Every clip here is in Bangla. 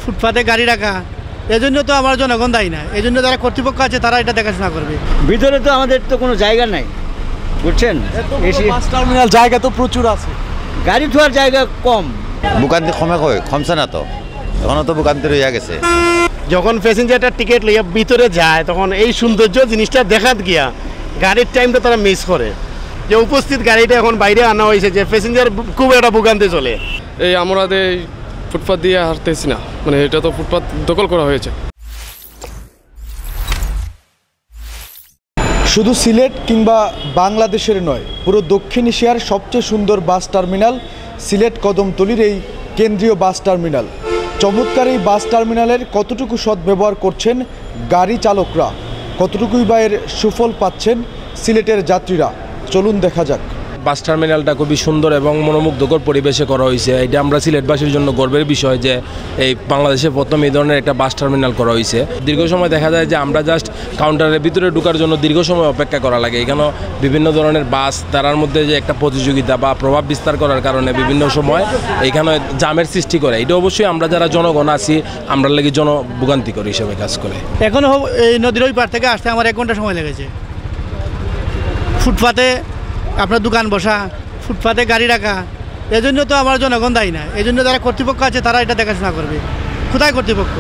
ফুটপাতে গাড়ি রাখা, এজন্য তো আমার জনগণ দায়ী না। এই জন্য যারা কর্তৃপক্ষ আছে তারা এটা দেখাশোনা করবে। ভিতরে তো আমাদের তো কোনো জায়গা নাই, বুঝছেন। বাস টার্মিনাল জায়গা তো প্রচুর আছে, গাড়ি থোয়ার জায়গা কম। বুকান্তি কমছে না তো, এখনো তো বুকান্তি রইয়া গেছে। যখন প্যাসেঞ্জারটা টিকিট লইয়া ভিতরে যায় তখন এই সৌন্দর্য জিনিসটা দেখাত গিয়া গাড়ির টাইমটা তারা মিস করে। যে উপস্থিত গাড়িটা এখন বাইরে আনা হয়েছে, যে প্যাসেঞ্জার খুব একটা ভোগান্তি চলে। এই আমরা ফুটপাথ দিয়ে হাঁটতেছি না, মানে এটা তো ফুটপাথ দখল করা হয়েছে। শুধু সিলেট কিংবা বাংলাদেশের নয়, পুরো দক্ষিণ এশিয়ার সবচেয়ে সুন্দর বাস টার্মিনাল সিলেট কদমতলীর এই কেন্দ্রীয় বাস টার্মিনাল। চমৎকার এই বাস টার্মিনালের কতটুকু সদ্ব্যবহার করছেন গাড়ি চালকরা, কতটুকুই বা এর সুফল পাচ্ছেন সিলেটের যাত্রীরা, চলুন দেখা যাক। বাস টার্মিনালটা খুবই সুন্দর এবং মনোমুগ্ধকর পরিবেশে করা হয়েছে। এটা আমরা সিলেটবাসীর জন্য গর্বের বিষয় যে এই বাংলাদেশে প্রথম এই ধরনের একটা বাস টার্মিনাল করা হয়েছে। দীর্ঘ সময় দেখা যায় যে আমরা জাস্ট কাউন্টারের ভিতরে ঢোকার জন্য দীর্ঘ সময় অপেক্ষা করা লাগে। এখানেও বিভিন্ন ধরনের বাস, তার মধ্যে যে একটা প্রতিযোগিতা বা প্রভাব বিস্তার করার কারণে বিভিন্ন সময় এখানে জামের সৃষ্টি করে। এটা অবশ্যই আমরা যারা জনগণ আছি আমরা লাগি জনভোগান্তিকর হিসেবে কাজ করে। এখনও এই নদীর ওই পার থেকে আসতে আমার 1 ঘন্টা সময় লেগেছে। ফুটপাতে আপনার দোকান বসা, ফুটপাতে গাড়ি রাখা, এজন্য তো আমার জনগণ দায়ী না। এই জন্য যারা কর্তৃপক্ষ আছে তারা এটা দেখাশোনা করবে। কোথায় কর্তৃপক্ষ?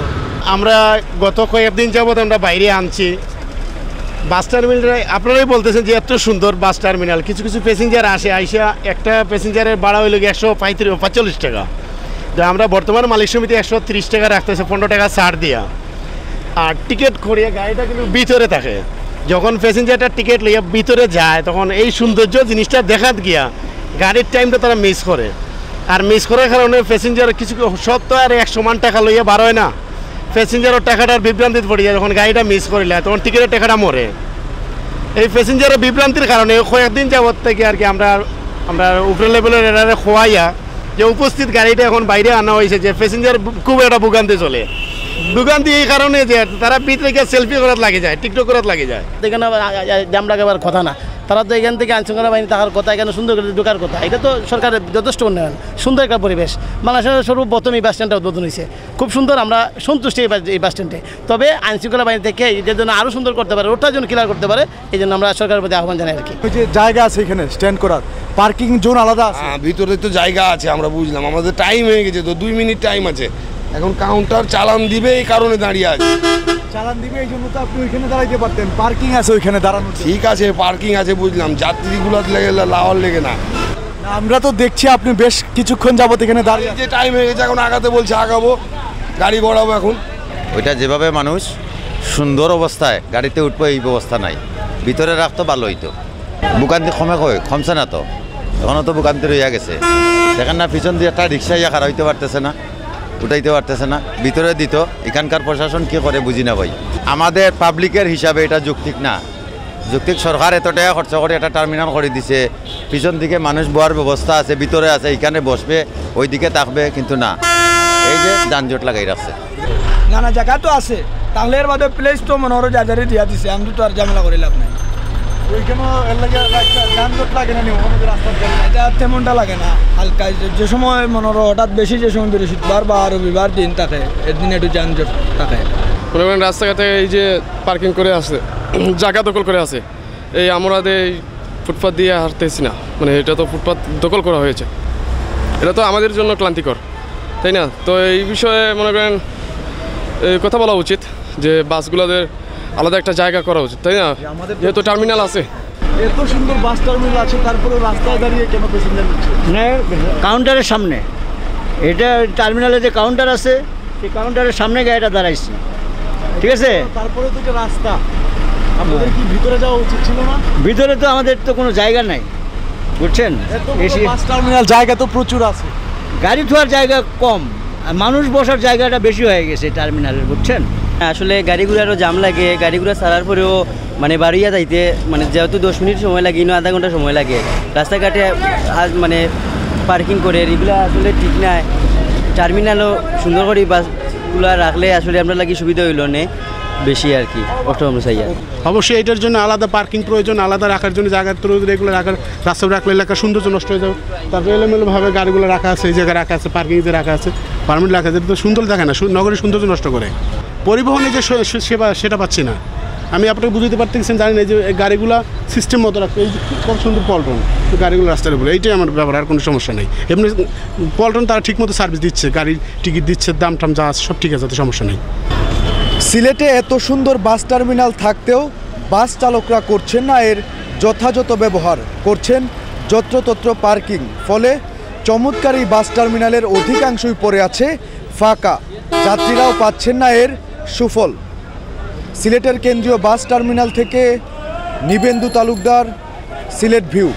আমরা গত কয়েকদিন যাবত আমরা বাইরে আনছি বাস টার্মিনাল। আপনারাই বলতেছেন যে এত সুন্দর বাস টার্মিনাল, কিছু কিছু প্যাসেঞ্জার আইসা একটা প্যাসেঞ্জারের ভাড়া হইল 145 টাকা। যা আমরা বর্তমান মালিক সমিতি 130 টাকা রাখতেছে, 15 টাকা ছাড় দিয়া। আর টিকিট করিয়ে গাড়িটা কিন্তু ভিতরে থাকে। যখন প্যাসেঞ্জারটা টিকিট লইয়া ভিতরে যায় তখন এই সৌন্দর্য জিনিসটা দেখাত গিয়া গাড়ির টাইমটা তারা মিস করে। আর মিস করার কারণে প্যাসেঞ্জার কিছু সব তো আর 100 টাকা লইয়া বার হয় না। প্যাসেঞ্জারের টাকাটার বিভ্রান্তিতে পড়ে যায়। যখন গাড়িটা মিস করিলে তখন টিকিটের টাকাটা মরে। এই প্যাসেঞ্জারের বিভ্রান্তির কারণে কয়েকদিন যাবত থেকে আর কি আমরা উপরে লেভেলের এরারে খোয়াইয়া যে উপস্থিত গাড়িটা এখন বাইরে আনা হয়েছে, যে প্যাসেঞ্জার খুব একটা ভোগান্তি চলে। ভোগান্তি এই কারণে যে তারা ভিতরে গিয়ে সেলফি করার লাগে যায়, টিকটক করার লাগে যায়। এখানে জাম লাগাবার কথা না, তারা তো এখান থেকে আইনশৃঙ্খলা বাহিনী থাকার কথা, এখানে সুন্দর করে ঢোকার কথা। এটা তো সরকারের যথেষ্ট উন্নয়ন, সুন্দর একটা পরিবেশ। বাংলাদেশের সর্বপ্রথম এই বাস স্ট্যান্ডটা উদ্বোধন হয়েছে, খুব সুন্দর। আমরা সন্তুষ্ট এই বাস স্ট্যান্ডে। তবে আইনশৃঙ্খলা বাহিনী থেকে এদের জন্য আরও সুন্দর করতে পারে, ওটার জন্য ক্লিয়ার করতে পারে, এই জন্য আমরা সরকারের প্রতি আহ্বান জানাই আর কি। ওই যে জায়গা আছে এখানে স্ট্যান্ড করার, পার্কিং জোন আলাদা আছে। ভিতরে তো জায়গা আছে, আমরা বুঝলাম। আমাদের টাইম হয়ে গেছে তো, 2 মিনিট টাইম আছে। এখন কাউন্টার চালান দিবে, এই কারণে দাঁড়িয়ে আছে। চালান দিবে এই জন্য তো আপনি ওইখানে দাঁড়াইতে পারতেন, পার্কিং আছে ওইখানে দাঁড়ানো। ঠিক আছে, পার্কিং আছে বুঝলাম, যাত্রীগুলো লেগে লাওয়ার লেগে না। আমরা তো দেখছি আপনি বেশ কিছুক্ষণ যাবত এখানে দাঁড়িয়ে। যে টাইম হয়ে গেছে, এখন আগাতে বলছে, আগাবো, গাড়ি গড়াবো। এখন ওইটা যেভাবে মানুষ সুন্দর অবস্থায় গাড়িতে উঠবো এই ব্যবস্থা নাই, ভিতরে রাখতো ভালো হইতো। বুকান্তি কমছে না তো, এখনো তো বুকান্তি রইয়া গেছে। সেখানে না পিছন দিয়ে একটা রিক্সা ইয়া খারাপ হইতে পারতেছে না, উঠাইতে পারতেছে না, ভিতরে দিত। এখানকার প্রশাসন কী করে বুঝি না ভাই। আমাদের পাবলিকের হিসাবে এটা যৌক্তিক না। যৌক্তিক সরকার এত টাকা খরচা করে একটা টার্মিনাল করে দিছে, পিছন দিকে মানুষ বসার ব্যবস্থা আছে, ভিতরে আছে, এখানে বসবে, ওই দিকে থাকবে, কিন্তু না, এই যে যানজট লাগাই রাখছে। নানা জায়গা তো আছে, তাহলে এর বাদে প্লেস তো মনোহর যাজারে দিয়া দিছে, আমি তো আর ঝামেলা করে লাভ নাই। এটা তেমনটা লাগে না, হালকা। যে সময় মনোহর হঠাৎ বেশি, যে সময় বৃহস্পতিবার বা রবিবার দিন থাকে, এদিন একটু যানজট থাকে। মনে করেন রাস্তাঘাটে এই যে পার্কিং করে আছে, জায়গা দখল করে আছে, এই আমরা ফুটপাথ দিয়ে হাঁটতেছি না, মানে এটা তো ফুটপাথ দখল করা হয়েছে। এটা তো আমাদের জন্য ক্লান্তিকর, তাই না? তো এই বিষয়ে মনে করেন কথা বলা উচিত যে বাসগুলোদের আলাদা একটা জায়গা করা উচিত, তাই না? যেহেতু টার্মিনাল আছে, এত সুন্দর বাস টার্মিনাল আছে, তারপরে রাস্তায় দাঁড়িয়ে কেন প্যাসেঞ্জার নিচ্ছে? কাউন্টারের সামনে, এটা টার্মিনালে যে কাউন্টার আছে সেই কাউন্টারের সামনে গাড়িটা দাঁড়াইছে, ঠিক আছে? তারপরে তো এটা রাস্তা, আমাদের কি ভিতরে যাওয়া উচিত ছিল না? ভিতরে তো আমাদের তো কোনো জায়গা নাই, বুঝছেন। বাস টার্মিনাল জায়গা তো প্রচুর আছে, গাড়ি থোয়ার জায়গা কম, আর মানুষ বসার জায়গাটা বেশি হয়ে গেছে টার্মিনালের, বুঝছেন। আসলে গাড়িগুলোরও জাম লাগে, গাড়িগুলো ছাড়ার পরেও মানে বাড়িয়া যাইতে মানে যেহেতু 10 মিনিট সময় লাগে, আধা ঘন্টা সময় লাগে রাস্তাঘাটে মানে পার্কিং করে, এগুলো আসলে ঠিক নাই। টার্মিনালও সুন্দর করে বাসগুলো রাখলে আসলে আমরা লাগি সুবিধা হইল না। বেশি আর কি অটোমেটিক চাই। অবশ্যই এটার জন্য আলাদা পার্কিং প্রয়োজন, আলাদা রাখার জন্য জায়গা এগুলো রাখার রাস্তা রাখলে এলাকার সৌন্দর্য নষ্ট হয়ে যাবে। তারপরে এলোমেলোভাবে গাড়িগুলো রাখা আছে, এই জায়গায় রাখা আছে, পার্কিংয়ে রাখা আছে, পারমিট রাখা আছে, এটা তো সুন্দর দেখে না, নগরের সৌন্দর্য নষ্ট করে। পরিবহনে যে সেবা সেটা পাচ্ছি না। আমি আপনাকে বুঝতে পারতেছেন, জানেন এই যে গাড়িগুলো সিস্টেম মতো রাখতে, এই কত সুন্দর পল্টন গাড়িগুলো রাস্তার উপরে, এইটাই আমার ব্যাপার, আর কোনো সমস্যা নেই। এমনি পল্টন তারা ঠিকমতো সার্ভিস দিচ্ছে, গাড়ির টিকিট দিচ্ছে, দাম টাম যা আছে সব ঠিক আছে, সমস্যা নেই। সিলেটে এত সুন্দর বাস টার্মিনাল থাকতেও বাস চালকরা করছেন না এর যথাযথ ব্যবহার, করছেন যত্রতত্র পার্কিং। ফলে চমৎকার এই বাস টার্মিনালের অধিকাংশই পড়ে আছে ফাঁকা, যাত্রীরাও পাচ্ছেন না এর সুফল। সিলেটের কেন্দ্রীয় বাস টার্মিনাল থেকে নিবেন্দু তালুকদার, সিলেট ভিউ।